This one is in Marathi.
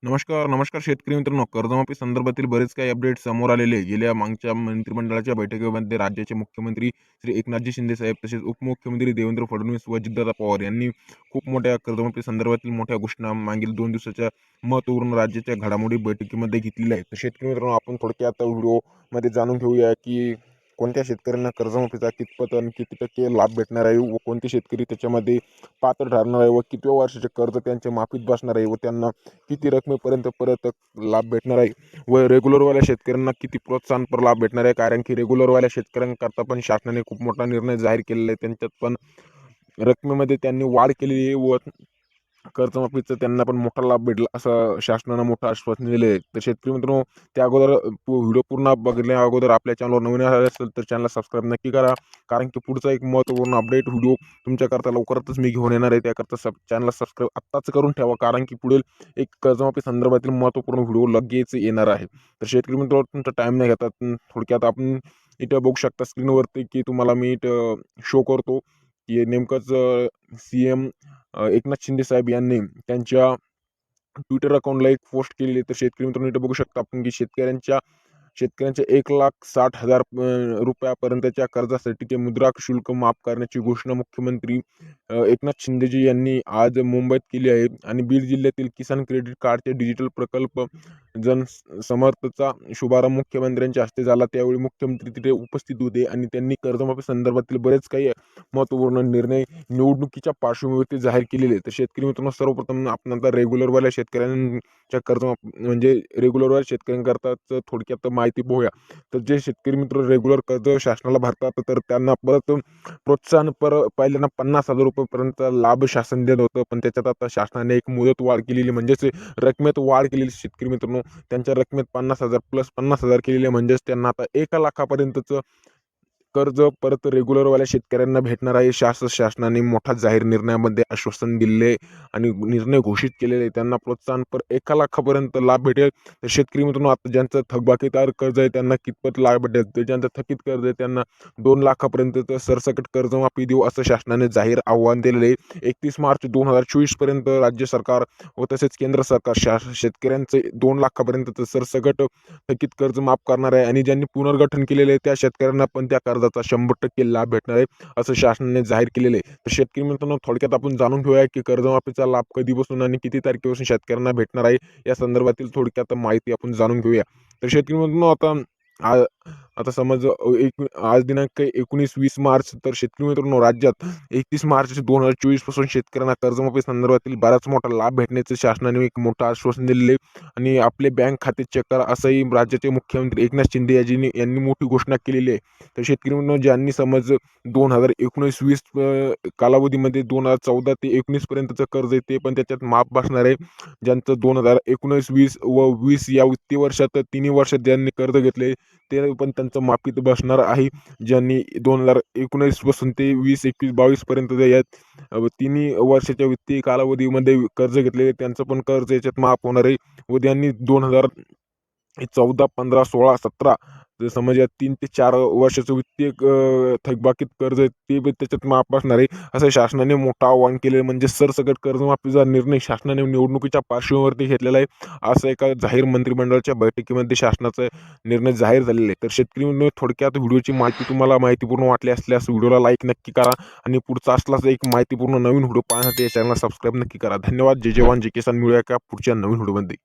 नमस्कार शेतकरी मित्रांनो. कर्जमाफी संदर्भातील बरेच काही अपडेट समोर आलेले आहे. गेल्या मागच्या मंत्रिमंडळाच्या बैठकीमध्ये राज्याचे मुख्यमंत्री श्री एकनाथजी शिंदे साहेब तसेच उपमुख्यमंत्री देवेंद्र फडणवीस व अजितदादा पवार यांनी खूप मोठ्या कर्जमाफी संदर्भातील मोठ्या घोषणा मागील 2 दिवसाच्या महत्त्वपूर्ण राज्याच्या घडामोडी बैठकीमध्ये घेतलेल्या आहेत. तर शेतकरी मित्रांनो, आपण थोडक्यात व्हिडिओमध्ये जाणून घेऊया की कोणत्या शेतकऱ्यांना कर्जमाफीचा कितपत आणि किती टक्के लाभ भेटणार आहे व कोणते शेतकरी त्याच्यामध्ये पात्र ठरणार आहे व कितव्या वर्षाचे कर्ज त्यांच्या माफीत बसणार आहे व त्यांना किती रकमेपर्यंत परत लाभ भेटणार आहे व रेग्युलरवाल्या शेतकऱ्यांना किती प्रोत्साहनपर लाभ भेटणार आहे. कारण की रेग्युलरवाल्या शेतकऱ्यांकरता पण शासनाने खूप मोठा निर्णय जाहीर केलेला आहे. त्यांच्यात पण रकमेमध्ये त्यांनी वाढ केलेली आहे व कर्जमाफीचा त्यांना पण मोठा लाभ भेटला असं शासनानं मोठं आश्वासन दिले आहे. तर शेतकरी मित्रांनो, त्या अगोदर व्हिडिओ पूर्ण बघण्या अगोदर आपल्या चॅनलवर नवीन आले असेल तर चॅनलला सबस्क्राईब नक्की करा. कारण की पुढचा एक महत्त्वपूर्ण अपडेट व्हिडिओ तुमच्याकरता लवकरच मी घेऊन येणार आहे. त्याकरता चॅनलला सबस्क्राईब आत्ताच करून ठेवा, कारण की पुढील एक कर्जमाफी संदर्भातील महत्त्वपूर्ण व्हिडिओ लगेच येणार आहे. तर शेतकरी मित्रांनो, तुमचा टाईम नाही घेतात, थोडक्यात आपण इथं बघू शकता स्क्रीनवरती की तुम्हाला मी इथं शो करतो की नेमकंच CM एकनाथ शिंदे साहेब यांनी त्यांच्या ट्विटर अकाउंटला एक पोस्ट केलेली आहे. तर शेतकरी मित्रांनो, इथं बघू शकता आपण की शेतकऱ्यांच्या 1,60,000 रुपयापर्यंतच्या कर्जासाठी ते मुद्रा शुल्क माफ करण्याची घोषणा मुख्यमंत्री एकनाथ शिंदेजी यांनी आज मुंबईत केली आहे. आणि बीड जिल्ह्यातील किसान क्रेडिट कार्डचे डिजिटल प्रकल्प जन समर्थचा शुभारंभ मुख्यमंत्र्यांच्या हस्ते झाला. त्यावेळी मुख्यमंत्री तिथे उपस्थित होते आणि त्यांनी कर्जमाफी संदर्भातील बरेच काही महत्त्वपूर्ण निर्णय निवडणुकीच्या पार्श्वभूमीवरती जाहीर केलेले. तर शेतकरी मित्रांनो, सर्वप्रथम आपण आता रेग्युलरवाल्या शेतकऱ्यांच्या कर्जमाफी रेग्युलरवाल्या शेतकऱ्यांकरताच थोडक्यात माहिती पाहूया. तर जे शेतकरी मित्र रेग्युलर कर्ज शासनाला भरतात तर त्यांना परत प्रोत्साहनपर पहिल्यांदा 50,000 रुपयेपर्यंत लाभ शासन देत होतं. पण त्याच्यात आता शासनाने एक मुदत वाढ केलेली, म्हणजेच रकमेत वाढ केलेली. शेतकरी मित्रांनो, त्यांच्या रकमेत 50,000 प्लस 50,000 केलेले, म्हणजेच त्यांना आता 1,00,000पर्यंतचं कर्ज परत रेग्युलरवाल्या शेतकऱ्यांना भेटणार आहे. शासनाने मोठा जाहीर निर्णयामध्ये आश्वासन दिले आणि निर्णय घोषित केलेले. त्यांना प्रोत्साहनपर 1,00,000पर्यंत लाभ भेटेल. तर शेतकरी मित्रांनो, आता ज्यांचं थकबाकीदार कर्ज आहे त्यांना कितपत लाभ भेटेल, तर ज्यांचं थकीत कर्ज आहे त्यांना 2,00,000पर्यंतचं सरसकट कर्जमाफी देऊ असं शासनाने जाहीर आव्हान दिलेले आहे. 31 मार्च 2024 पर्यंत राज्य सरकार व तसेच केंद्र सरकार शेतकऱ्यांचे 2,00,000पर्यंतचं सरसकट थकीत कर्ज माफ करणार आहे. आणि ज्यांनी पुनर्गठन केलेले आहे त्या शेतकऱ्यांना पण त्या कर्जाचा 100% लाभ भेटणार आहे असं शासनाने जाहीर केलेले आहे. तर शेतकरी मित्रांनो, थोडक्यात आपण जाणून घेऊया की कर्जमाफीचा लाभ कधीपासून आणि किती तारखेपासून शेतकऱ्यांना भेटणार आहे. या संदर्भातील थोडक्यात माहिती आपण जाणून घेऊया. तर शेतकरी मित्रांनो, आ आता समज आज दिनांक 19-20 मार्च. तर शेतकरी मित्रांनो, राज्यात 31 मार्च 2024 पासून शेतकऱ्यांना कर्जमाफी संदर्भातील बराच मोठा लाभ भेटण्याचं शासनाने एक मोठं आश्वासन दिलेले आणि आपले बँक खाते चेक करा असंही राज्याचे मुख्यमंत्री एकनाथ शिंदे यांनी मोठी घोषणा केलेली आहे. तर शेतकरी मित्रांनो, ज्यांनी समज 2019-20 कालावधीमध्ये 2014 ते 19 पर्यंतचं कर्ज आहे ते पण त्याच्यात माफ बसणार आहे. ज्यांचं 2019-20 व 20 या वित्तीय वर्षात तिन्ही वर्षात ज्यांनी कर्ज घेतले ते पण त्यांचं माफीत बसणार आहे. ज्यांनी 2019 पासून ते 20, 21, 22 पर्यंत यात तिन्ही वर्षाच्या वित्तीय कालावधीमध्ये कर्ज घेतलेले त्यांचं पण कर्ज याच्यात माफ होणार आहे. व ज्यांनी 2014, 15, 16, 17 जर समज या 3 ते 4 वर्षाचं वित्तीय थकबाकीत कर्ज आहे ते बी त्याच्यात माफ असणार आहे असं शासनाने मोठं आवाहन केले. म्हणजे सरसकट कर्जमाफीचा निर्णय शासनाने निवडणुकीच्या पार्श्वभूमीवरती घेतलेला आहे असं एका जाहीर मंत्रिमंडळाच्या बैठकीमध्ये शासनाचा निर्णय जाहीर झालेला आहे. तर शेतकरी मित्रांनो, थोडक्यात व्हिडिओची माहिती तुम्हाला माहितीपूर्ण वाटली असल्यास व्हिडिओला लाईक नक्की करा आणि पुढचा असलाच एक माहितीपूर्ण नवीन व्हिडिओ पाहण्यासाठी या चॅनलला सबस्क्राईब नक्की करा. धन्यवाद. जय जवान जय किसान. मिळूया का पुढच्या नवीन व्हिडिओमध्ये.